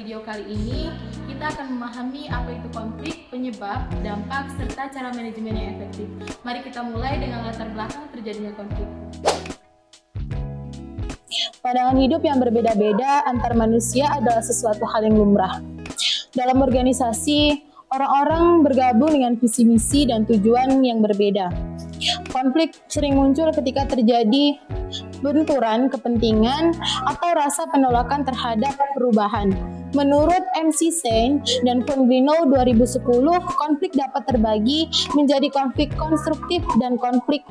video kali ini, kita akan memahami apa itu konflik, penyebab, dampak, serta cara manajemen yang efektif. Mari kita mulai dengan latar belakang terjadinya konflik. Pandangan hidup yang berbeda-beda antar manusia adalah sesuatu hal yang lumrah. Dalam organisasi, orang-orang bergabung dengan visi misi dan tujuan yang berbeda. Konflik sering muncul ketika terjadi benturan kepentingan atau rasa penolakan terhadap perubahan. Menurut MC Sein dan Fongrino 2010, konflik dapat terbagi menjadi konflik konstruktif dan konflik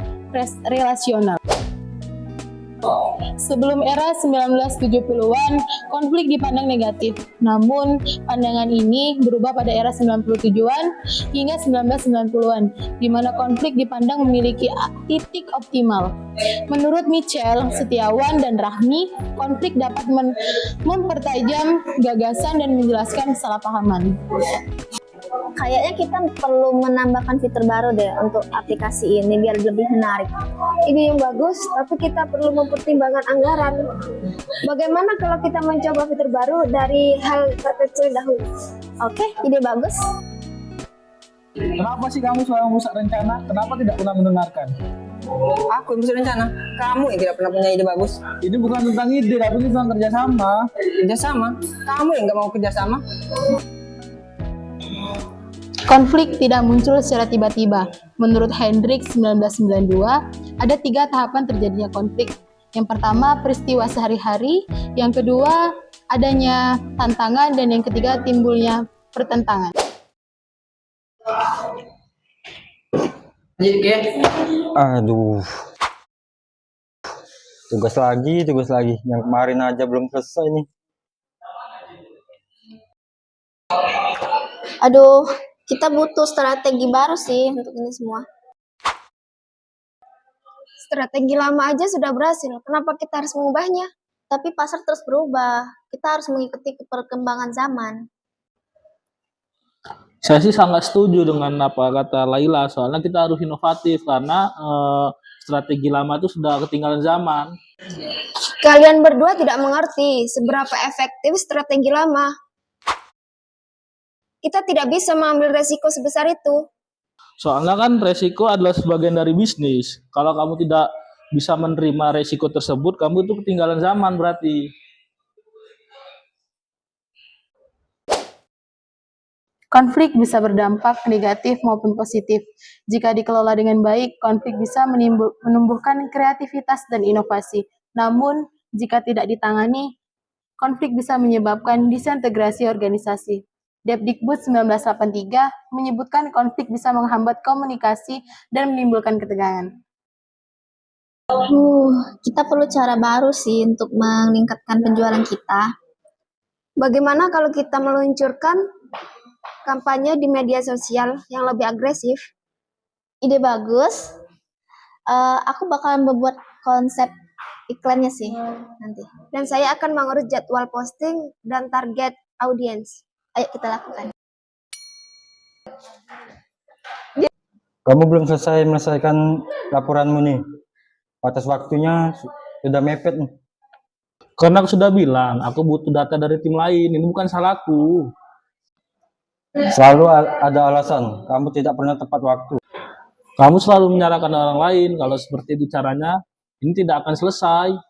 relasional. Sebelum era 1970-an, konflik dipandang negatif. Namun, pandangan ini berubah pada era 97-an hingga 1990-an, di mana konflik dipandang memiliki titik optimal. Menurut Mitchell, Setiawan, dan Rahmi, konflik dapat mempertajam gagasan dan menjelaskan kesalahpahaman. Kayaknya kita perlu menambahkan fitur baru deh untuk aplikasi ini biar lebih menarik. Ide yang bagus, tapi kita perlu mempertimbangkan anggaran. Bagaimana kalau kita mencoba fitur baru dari hal terkecil dahulu? Oke, ide bagus. Kenapa sih kamu selalu merusak rencana? Kenapa tidak pernah mendengarkan? Aku yang merusak rencana. Kamu yang tidak pernah punya ide bagus. Ini bukan tentang ide, tapi ini tentang kerjasama. Kerjasama? Kamu yang gak mau kerjasama? Konflik tidak muncul secara tiba-tiba. Menurut Hendricks 1992, ada 3 tahapan terjadinya konflik. Yang pertama, peristiwa sehari-hari. Yang kedua, adanya tantangan. Dan yang ketiga, timbulnya pertentangan. Aduh, tugas lagi. Yang kemarin aja belum selesai nih. Aduh, kita butuh strategi baru sih untuk ini semua. Strategi lama aja sudah berhasil, kenapa kita harus mengubahnya? Tapi pasar terus berubah, kita harus mengikuti perkembangan zaman. Saya sih sangat setuju dengan apa kata Laila, soalnya kita harus inovatif karena strategi lama itu sudah ketinggalan zaman. Kalian berdua tidak mengerti seberapa efektif strategi lama. Kita tidak bisa mengambil resiko sebesar itu. Soalnya kan resiko adalah sebagian dari bisnis. Kalau kamu tidak bisa menerima resiko tersebut, kamu itu ketinggalan zaman berarti. Konflik bisa berdampak negatif maupun positif. Jika dikelola dengan baik, konflik bisa menumbuhkan kreativitas dan inovasi. Namun, jika tidak ditangani, konflik bisa menyebabkan disintegrasi organisasi. Depdikbud 1983 menyebutkan konflik bisa menghambat komunikasi dan menimbulkan ketegangan. Kita perlu cara baru sih untuk meningkatkan penjualan kita. Bagaimana kalau kita meluncurkan kampanye di media sosial yang lebih agresif? Ide bagus. Aku bakalan membuat konsep iklannya sih nanti. Dan saya akan mengurus jadwal posting dan target audiens. Ayo kita lakukan. Kamu belum selesai menyelesaikan laporanmu nih. Batas waktunya sudah mepet nih. Karena aku sudah bilang, aku butuh data dari tim lain. Ini bukan salahku. Selalu ada alasan. Kamu tidak pernah tepat waktu. Kamu selalu menyalahkan orang lain. Kalau seperti itu caranya, ini tidak akan selesai.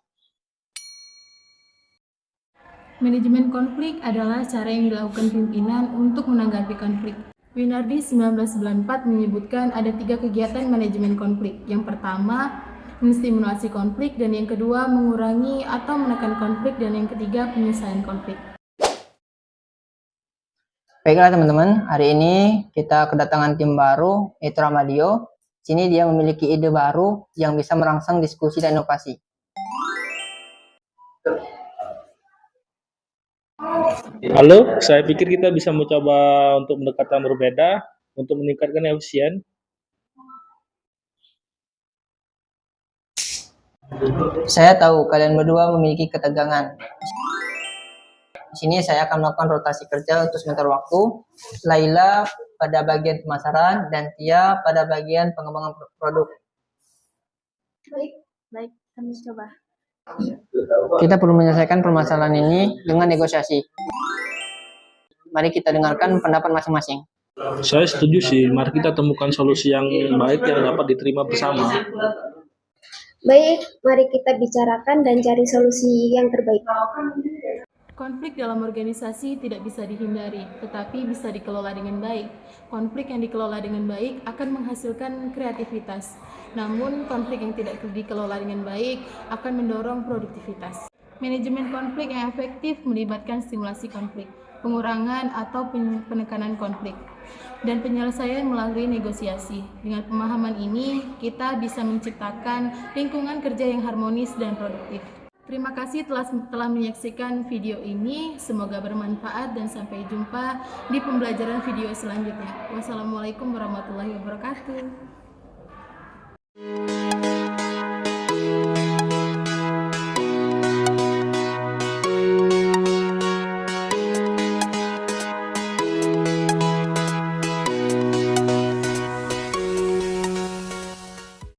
Manajemen konflik adalah cara yang dilakukan pimpinan untuk menanggapi konflik. Winardi 1994 menyebutkan ada 3 kegiatan manajemen konflik. Yang pertama, menstimulasi konflik, dan yang kedua, mengurangi atau menekan konflik, dan yang ketiga, penyelesaian konflik. Baiklah teman-teman, hari ini kita kedatangan tim baru, yaitu Ramadio. Sini dia memiliki ide baru yang bisa merangsang diskusi dan inovasi. Halo, saya pikir kita bisa mencoba untuk pendekatan berbeda untuk meningkatkan efisien. Saya tahu kalian berdua memiliki ketegangan. Di sini saya akan melakukan rotasi kerja untuk sebentar waktu. Laila pada bagian pemasaran dan Tia pada bagian pengembangan produk. Baik, kami coba. Kita perlu menyelesaikan permasalahan ini dengan negosiasi. Mari kita dengarkan pendapat masing-masing. Saya setuju sih, mari kita temukan solusi yang baik yang dapat diterima bersama. Baik, mari kita bicarakan dan cari solusi yang terbaik. Konflik dalam organisasi tidak bisa dihindari, tetapi bisa dikelola dengan baik. Konflik yang dikelola dengan baik akan menghasilkan kreativitas. Namun, konflik yang tidak dikelola dengan baik akan mendorong produktivitas. Manajemen konflik yang efektif melibatkan stimulasi konflik, pengurangan atau penekanan konflik, dan penyelesaian melalui negosiasi. Dengan pemahaman ini, kita bisa menciptakan lingkungan kerja yang harmonis dan produktif. Terima kasih telah menyaksikan video ini. Semoga bermanfaat dan sampai jumpa di pembelajaran video selanjutnya. Wassalamualaikum warahmatullahi wabarakatuh.